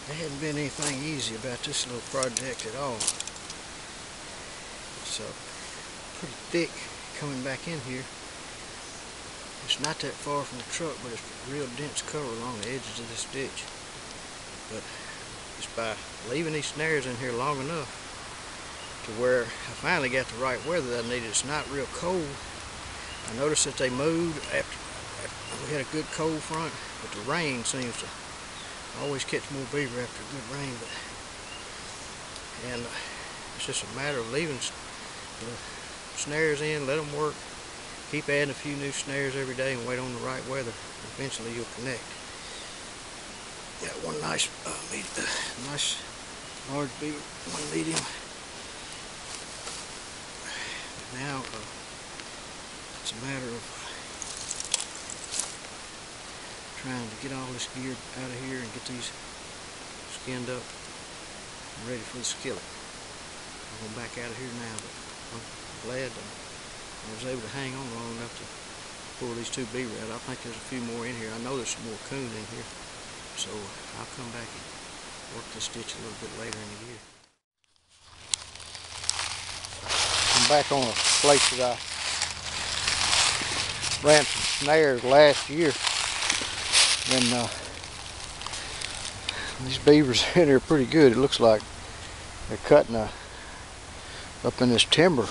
There hadn't been anything easy about this little project at all. It's pretty thick coming back in here. It's not that far from the truck, but it's real dense cover along the edges of this ditch. But just by leaving these snares in here long enough to where I finally got the right weather that I needed. It's not real cold. I noticed that they moved after we had a good cold front, but the rain seems to always catch more beaver after a good rain. And it's just a matter of leaving the snares in, let them work, keep adding a few new snares every day, and wait on the right weather. Eventually you'll connect. Got one nice large beaver, one medium. Now it's a matter of trying to get all this gear out of here and get these skinned up and ready for the skillet. I'm going back out of here now, but I'm glad that I was able to hang on long enough to pull these two beaver out. I think there's a few more in here. I know there's some more coon in here, so I'll come back and work this ditch a little bit later in the year. I'm back on a place that I ran some snares last year. And these beavers in here are pretty good. It looks like they're cutting up in this timber,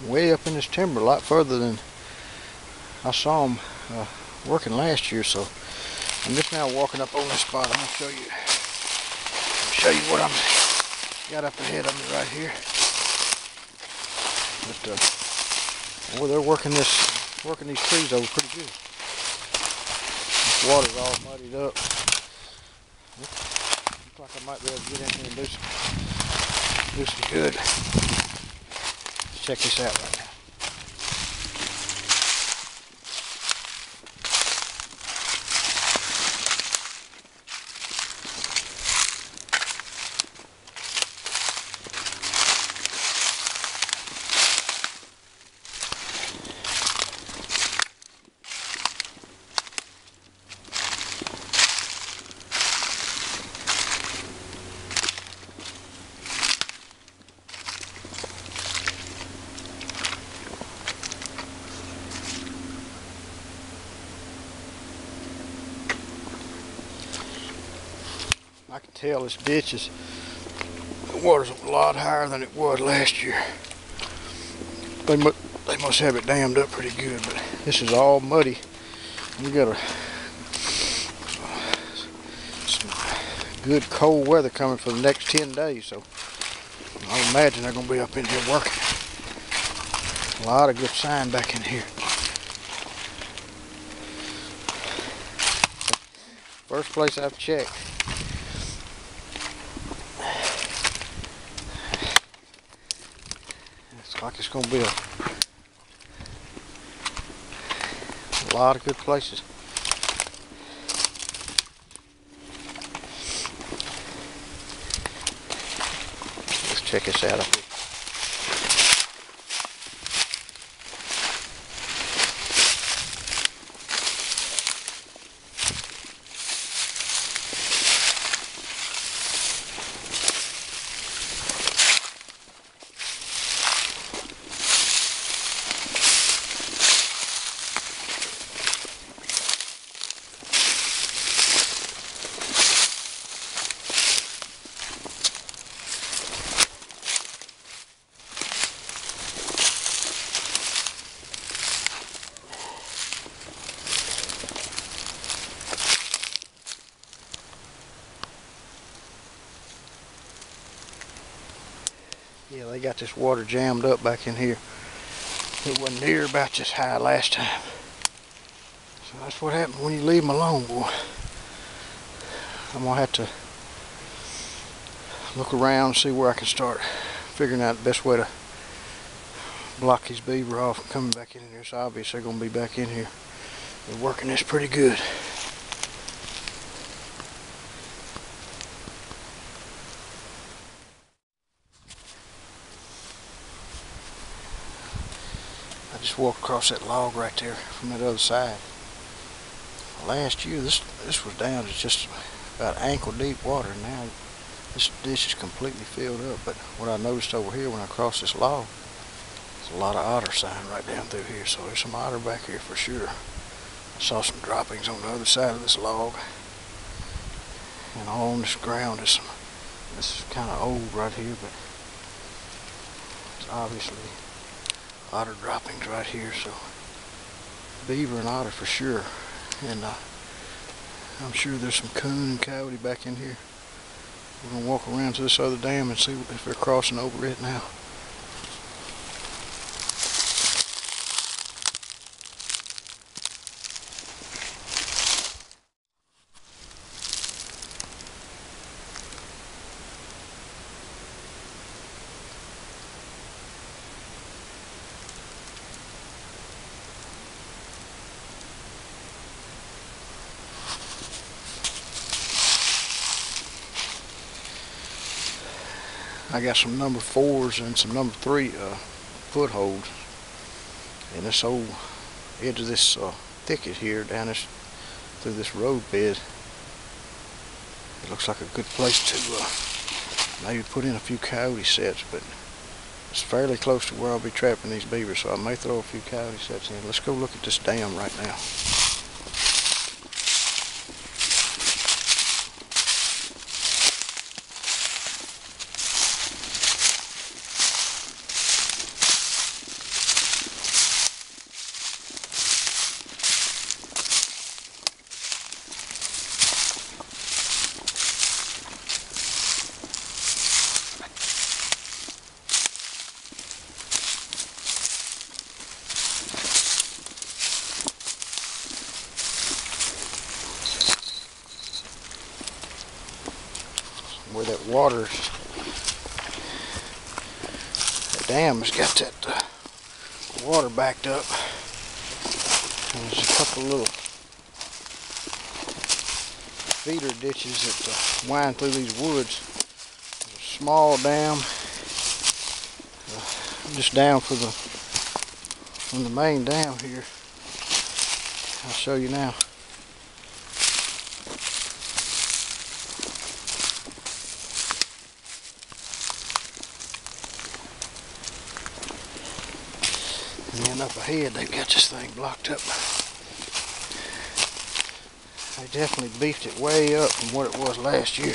way up in this timber, a lot further than I saw them working last year. So I'm just now walking up on this spot. I'm gonna show you what I'm got up ahead of me right here. But they're working these trees over pretty good. This water's all muddied up. Looks like I might be able to get in here and do some good. Let's check this out right now. I can tell this ditch the water's a lot higher than it was last year. They must have it dammed up pretty good, but this is all muddy. We got some good cold weather coming for the next 10 days, so I imagine they're going to be up in here working. A lot of good sign back in here. First place I've checked. Looks like it's going to be a lot of good places. Let's check this out up here. Yeah, they got this water jammed up back in here. It wasn't near about this high last time. So that's what happens when you leave them alone, boy. I'm going to have to look around and see where I can start figuring out the best way to block these beaver off from coming back in here. It's obvious they're going to be back in here. They're working this pretty good. I just walked across that log right there from that other side. Last year, this was down to just about ankle deep water now. This ditch is completely filled up, but what I noticed over here when I crossed this log, there's a lot of otter sign right down through here, so there's some otter back here for sure. I saw some droppings on the other side of this log, and all on this ground is some, this is kind of old right here, but it's obviously otter droppings right here, so beaver and otter for sure. And I'm sure there's some coon and coyote back in here. We're going to walk around to this other dam and see if they're crossing over it now. I got some number 4s and some number 3 footholds in this old edge of this thicket here down this through this road bed. It looks like a good place to maybe put in a few coyote sets, but it's fairly close to where I'll be trapping these beavers, so I may throw a few coyote sets in. Let's go look at this dam right now. Where that water, that dam has got that water backed up. And there's a couple little feeder ditches that wind through these woods. There's a small dam just down from the main dam here. I'll show you now. And then up ahead, they've got this thing blocked up. They definitely beefed it way up from what it was last year.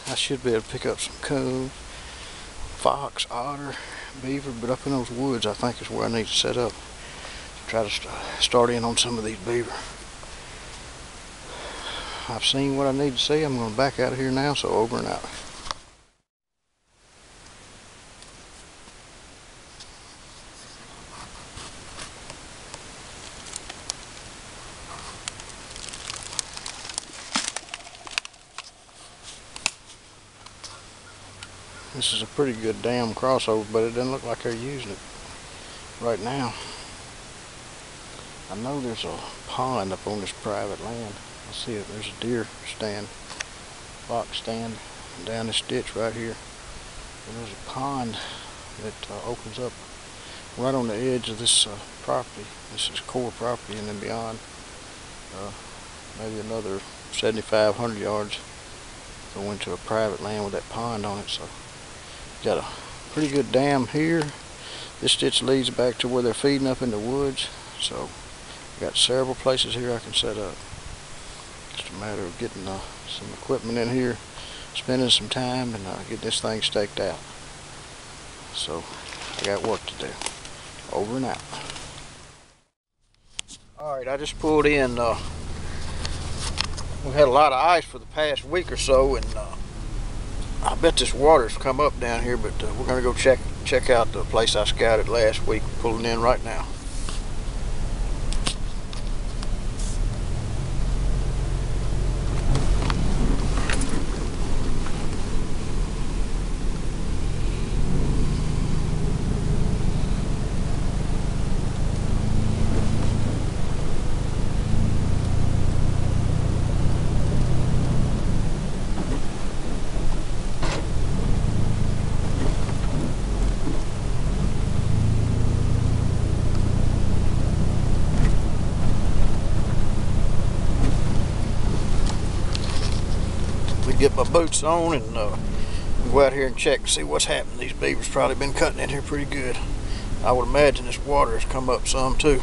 I should be able to pick up some coon, fox, otter, beaver, but up in those woods I think is where I need to set up. Try to start in on some of these beaver. I've seen what I need to see. I'm going to back out of here now, so over and out. This is a pretty good dam crossover, but it doesn't look like they're using it right now. I know there's a pond up on this private land. I see it. There's a deer stand, fox stand down this ditch right here. And there's a pond that opens up right on the edge of this property. This is core property, and then beyond maybe another 7,500 yards go into a private land with that pond on it. So got a pretty good dam here. This ditch leads back to where they're feeding up in the woods. So got several places here I can set up. Just a matter of getting some equipment in here, spending some time, and getting this thing staked out. So I got work to do. Over and out. Alright, I just pulled in. We've had a lot of ice for the past week or so, and I bet this water's come up down here, but we're gonna go check out the place I scouted last week. Pulling in right now. Get my boots on and go out here and check to see what's happening. These beavers probably been cutting in here pretty good. I would imagine this water has come up some too.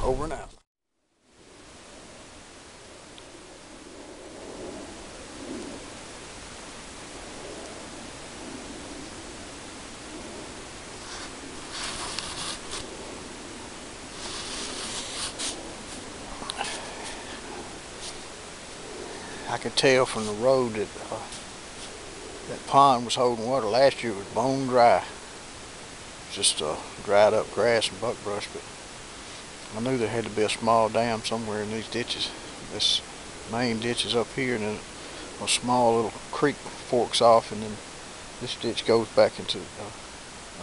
Over and out. I could tell from the road that that pond was holding water. Last year it was bone dry. Just dried up grass and buckbrush, but I knew there had to be a small dam somewhere in these ditches. This main ditch is up here, and then a small little creek forks off, and then this ditch goes back into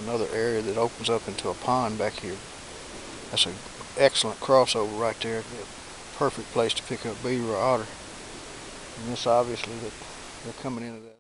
another area that opens up into a pond back here. That's an excellent crossover right there. Perfect place to pick up beaver or otter. And this obviously that they're coming into that.